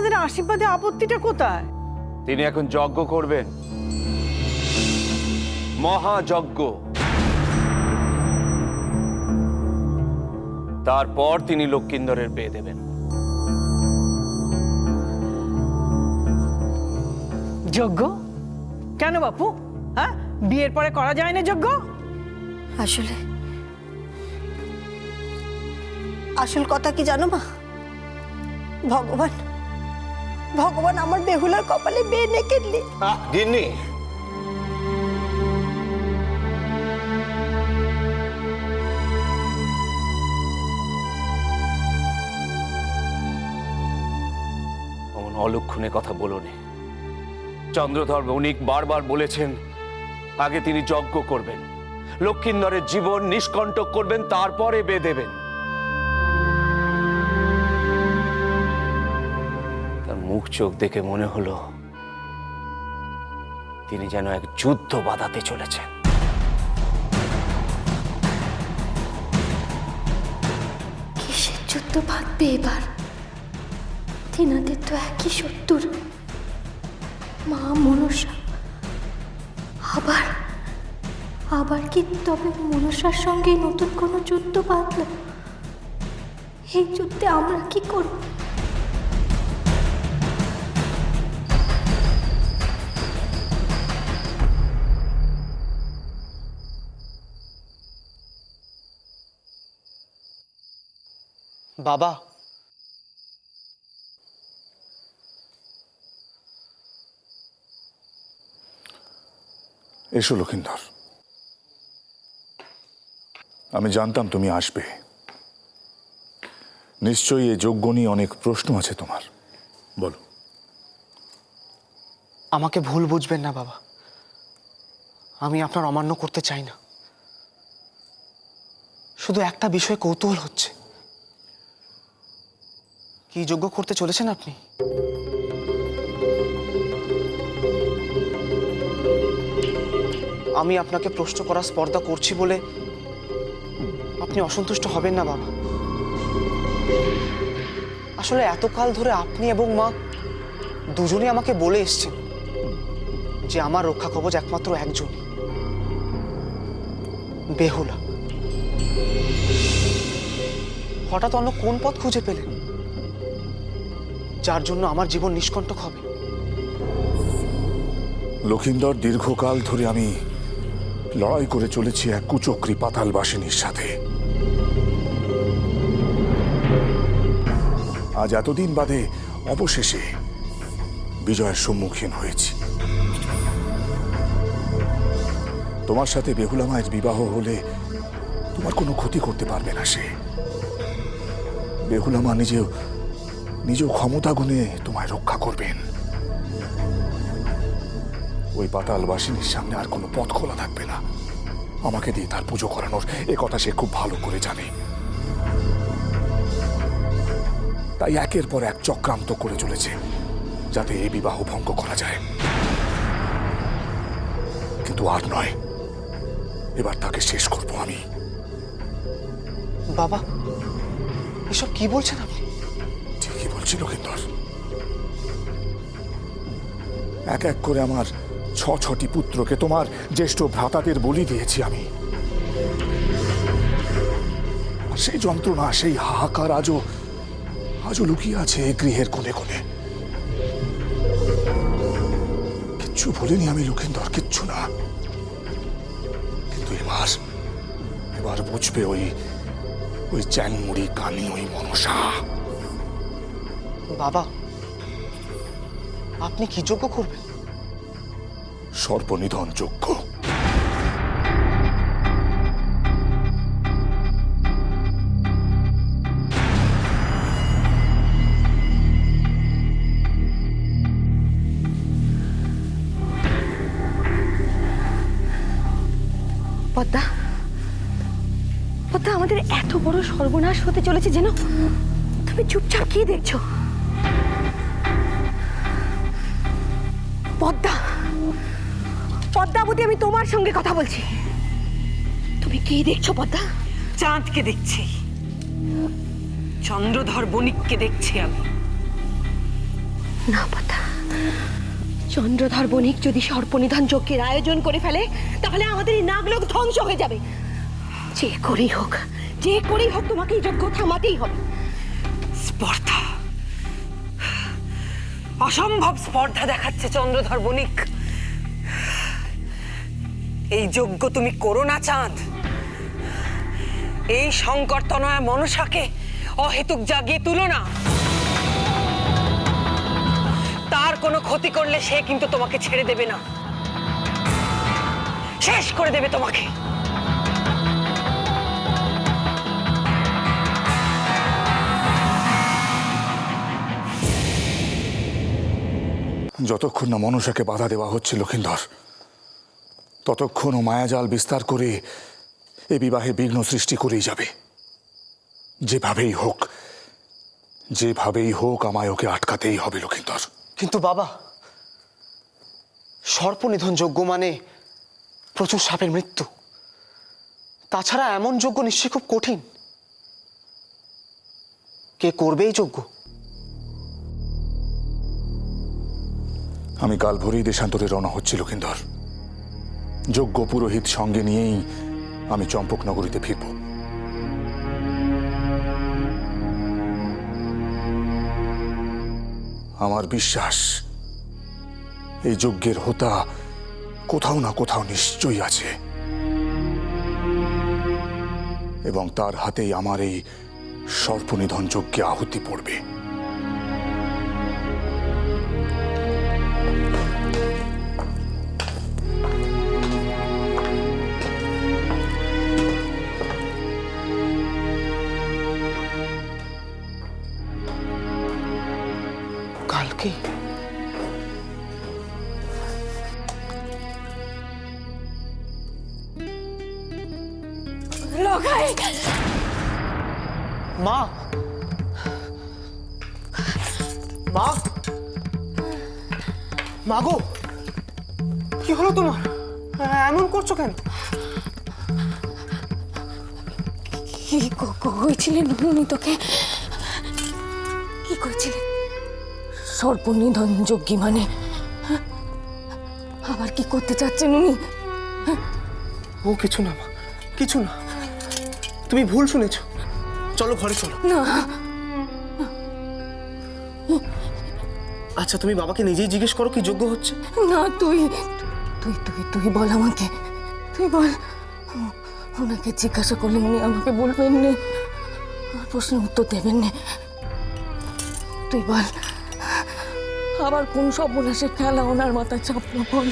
আপনাদের আশীর্বাদে আপত্তিটা কোথায়? তিনি এখন যজ্ঞ করবেন, মহাযজ্ঞ। তারপর তিনি লক্ষিন্দরের বিয়ে দেবেন। যজ্ঞ কেন বাপু? হ্যাঁ, বিয়ের পরে করা যায় না যজ্ঞ? আসলে আসল কথা কি জানো মা? ভগবান ভগবান আমার বেহুলার কপালে বিয়ে নেকেনলি। গিন্নি, অমন অলক্ষণে কথা বলনি। চন্দ্রধর বণিক বারবার বলেছেন আগে তিনি যজ্ঞ করবেন, লক্ষিন্দরের জীবন নিষ্কণ্টক করবেন, তারপরে বিয়ে দেবেন। তার মুখ চোখ দেখে মনে হলো তিনি যেন এক যুদ্ধ বাঁধাতে চলেছেন। কিসের যুদ্ধ বাঁধবে এবার? তিনাদের তো একই শত্রুর, মা মনসা। আবার আবার কি তবে মনসার সঙ্গে নতুন কোনো যুদ্ধ বাঁধল? এই যুদ্ধে আমরা কি করব? বাবা, এসো লক্ষিন্দর। আমি জানতাম তুমি আসবে। নিশ্চয়ই এই যজ্ঞ নিয়ে অনেক প্রশ্ন আছে তোমার, বলো। আমাকে ভুল বুঝবেন না বাবা, আমি আপনার অমান্য করতে চাই না। শুধু একটা বিষয়ে কৌতূহল হচ্ছে, কি যজ্ঞ করতে চলেছেন আপনি? আমি আপনাকে প্রশ্ন করার স্পর্ধা করছি বলে আপনি অসন্তুষ্ট হবেন না বাবা। আসলে এতকাল ধরে আপনি এবং মা দুজনেই আমাকে বলে এসেছেন যে আমার রক্ষা কবচ একমাত্র একজন, বেহুলা। হঠাৎ অন্য কোন পথ খুঁজে পেলেন যার জন্য আমার জীবন নিষ্কণ্টক হবে? লক্ষিন্দর, দীর্ঘকাল ধরে আমি লড়াই করে চলেছি এক কুচক্রী পাতালবাসিনীর সাথে। আজ এতদিন বাদে অবশেষে বিজয়ের সম্মুখীন হয়েছি। তোমার সাথে বেহুলা মায়ের বিবাহ হলে তোমার কোনো ক্ষতি করতে পারবে না সে। বেহুলা মা নিজেও ক্ষমতা গুণে তোমায় রক্ষা করবেন। ওই পাতালবাসিনীর সামনে আর কোনো পথ খোলা থাকবে না আমাকে দিয়ে তার পুজো করানোর। এ কথা সে খুব ভালো করে জানে। তাই একের পর এক চক্রান্ত করে চলেছে যাতে এই বিবাহ ভঙ্গ করা যায়। কিন্তু আর নয়, এবার তাকে শেষ করব আমি। বাবা, এসব কি বলছেন আপনি? ঠিকই বলছি লক্ষিন্দর। এক এক করে আমার ছটি পুত্রকে তোমার জ্যেষ্ঠ ভ্রাতাদের বলি দিয়েছি আমি। আর সেই যন্ত্রণা, সেই হাহাকার আজও লুকিয়ে আছে গৃহের কোণে কোণে। কিচ্ছু বলিনি আমি লক্ষিন্দর, কিচ্ছু না। কিন্তু এবার বুঝবে ওই চ্যাংমুড়ি কানি, ওই মনসা। বাবা, আপনি কি যজ্ঞ করবেন? সর্বনিধন যজ্ঞ। পদ্মা, পদ্মা, আমাদের এত বড় সর্বনাশ হতে চলেছে যেন তুমি চুপচাপ কি দেখছো? পদ্মা, পদ্মাবতী, আমি তোমার সঙ্গে কথা বলছি। তুমি কি দেখছো পদ্মা? চাঁদকে দেখছি, চন্দ্রধর বণিককে দেখছি আমি। না পাতা, চন্দ্রধর বণিক যদি সর্পনিধন যজ্ঞের আয়োজন করে ফেলে তাহলে আমাদের এই নাগলোক ধ্বংস হয়ে যাবে। যে করেই হোক, যে করেই হোক তোমাকে এই যজ্ঞ থামাতেই হবে। স্পর্ধা, অসম্ভব স্পর্ধা দেখাচ্ছে চন্দ্রধর বণিক। এই যজ্ঞ তুমি করো না চাঁদ। এই সংকর্তনয়া মনসাকে অহেতুক জাগিয়ে তুলো না। তার কোনো ক্ষতি করলে সে কিন্তু তোমাকে ছেড়ে দেবে না, শেষ করে দেবে তোমাকে। যতক্ষণ না মনসাকে বাধা দেওয়া হচ্ছে লক্ষিন্দর, ততক্ষণ ও মায়াজাল বিস্তার করে এ বিবাহে বিঘ্ন সৃষ্টি করেই যাবে। যেভাবেই হোক, যেভাবেই হোক আমায় ওকে আটকাতেই হবে লক্ষিন্দর। কিন্তু বাবা, সর্পনিধন যজ্ঞ মানে প্রচুর সাপের মৃত্যু। তাছাড়া এমন যজ্ঞ নিশ্চয়ই খুব কঠিন। কে করবে এই যজ্ঞ? আমি কাল ভোরেই দেশান্তরে রওনা হচ্ছি লক্ষিন্দর। যোগ্য পুরোহিত সঙ্গে নিয়েই আমি চম্পকনগরীতে ফিরব। আমার বিশ্বাস এই যজ্ঞের হোতা কোথাও না কোথাও নিশ্চয়ই আছে, এবং তার হাতেই আমার এই সর্পনিধন যজ্ঞে আহুতি পড়বে। কালকে মা, মা, মাগো, কি হলো তোমার? এমন করছো কেন? কি কইছিলেন উনি তোকে? কি কইছিলেন? সর্পনিধন যজ্ঞী মানে আবার কি করতে চাচ্ছেন উনি? ও কিছু না মা, কিছু না। তুমি ভুল শুনেছ। চলো ঘরে চলো। না, আচ্ছা, তুমি বাবাকে নিজেই জিজ্ঞেস করো কি যোগ্য হচ্ছে। না, তুই তুই তুই তুই বল আমাকে, তুই বল। ওনাকে জিজ্ঞাসা করলে উনি আমাকে বলবেন না, আমার প্রশ্নের উত্তর দেবেন না। তুই বল, আবার কোন সর্বনাশের খেলা ওনার মাথায় চাপলো বল।